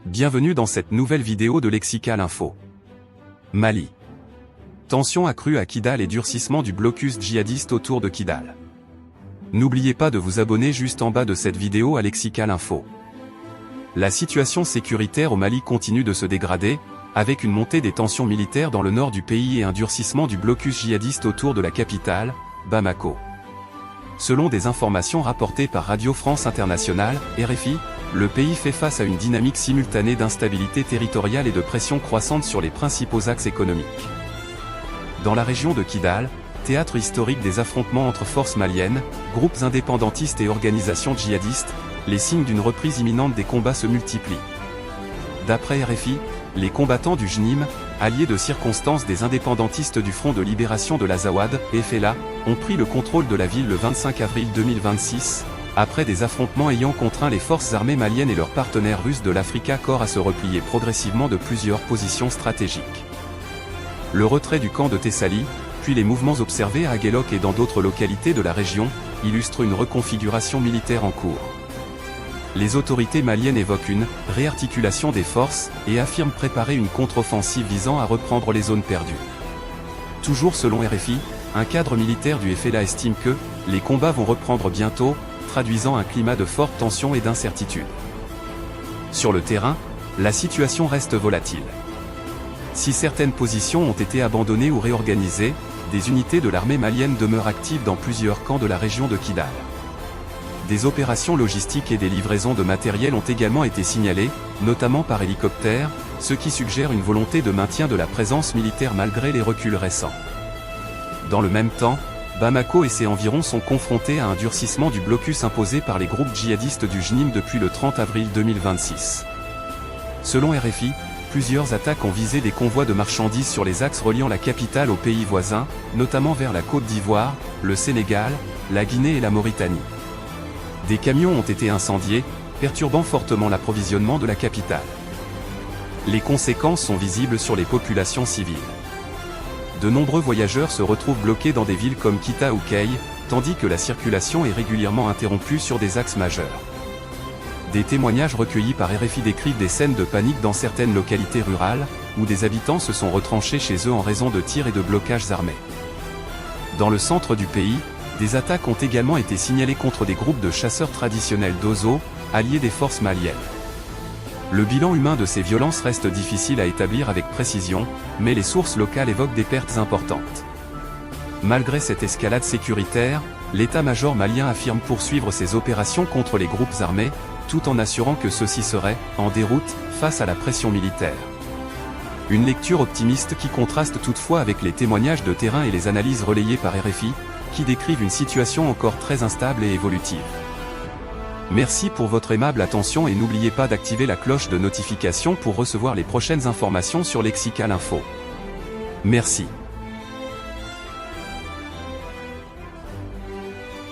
Bienvenue dans cette nouvelle vidéo de Lexical Info. Mali. Tension accrue à Kidal et durcissement du blocus djihadiste autour de Kidal. N'oubliez pas de vous abonner juste en bas de cette vidéo à Lexical Info. La situation sécuritaire au Mali continue de se dégrader, avec une montée des tensions militaires dans le nord du pays et un durcissement du blocus djihadiste autour de la capitale, Bamako. Selon des informations rapportées par Radio France Internationale, RFI, le pays fait face à une dynamique simultanée d'instabilité territoriale et de pression croissante sur les principaux axes économiques. Dans la région de Kidal, théâtre historique des affrontements entre forces maliennes, groupes indépendantistes et organisations djihadistes, les signes d'une reprise imminente des combats se multiplient. D'après RFI, les combattants du JNIM, alliés de circonstance des indépendantistes du Front de libération de l'Azawad, FLA, ont pris le contrôle de la ville le 25 avril 2026, après des affrontements ayant contraint les forces armées maliennes et leurs partenaires russes de l'Africa Corps à se replier progressivement de plusieurs positions stratégiques. Le retrait du camp de Tessali, puis les mouvements observés à Aguelok et dans d'autres localités de la région, illustrent une reconfiguration militaire en cours. Les autorités maliennes évoquent une réarticulation des forces et affirment préparer une contre-offensive visant à reprendre les zones perdues. Toujours selon RFI, un cadre militaire du FLA estime que les combats vont reprendre bientôt, traduisant un climat de forte tension et d'incertitude. Sur le terrain, la situation reste volatile. Si certaines positions ont été abandonnées ou réorganisées, des unités de l'armée malienne demeurent actives dans plusieurs camps de la région de Kidal. Des opérations logistiques et des livraisons de matériel ont également été signalées, notamment par hélicoptère, ce qui suggère une volonté de maintien de la présence militaire malgré les reculs récents. Dans le même temps, Bamako et ses environs sont confrontés à un durcissement du blocus imposé par les groupes djihadistes du JNIM depuis le 30 avril 2026. Selon RFI, plusieurs attaques ont visé des convois de marchandises sur les axes reliant la capitale aux pays voisins, notamment vers la Côte d'Ivoire, le Sénégal, la Guinée et la Mauritanie. Des camions ont été incendiés, perturbant fortement l'approvisionnement de la capitale. Les conséquences sont visibles sur les populations civiles. De nombreux voyageurs se retrouvent bloqués dans des villes comme Kita ou Kay, tandis que la circulation est régulièrement interrompue sur des axes majeurs. Des témoignages recueillis par RFI décrivent des scènes de panique dans certaines localités rurales, où des habitants se sont retranchés chez eux en raison de tirs et de blocages armés. Dans le centre du pays, des attaques ont également été signalées contre des groupes de chasseurs traditionnels d'Ozo, alliés des forces maliennes. Le bilan humain de ces violences reste difficile à établir avec précision, mais les sources locales évoquent des pertes importantes. Malgré cette escalade sécuritaire, l'état-major malien affirme poursuivre ses opérations contre les groupes armés, tout en assurant que ceux-ci seraient en déroute face à la pression militaire. Une lecture optimiste qui contraste toutefois avec les témoignages de terrain et les analyses relayées par RFI, qui décrivent une situation encore très instable et évolutive. Merci pour votre aimable attention et n'oubliez pas d'activer la cloche de notification pour recevoir les prochaines informations sur Lexical Info. Merci.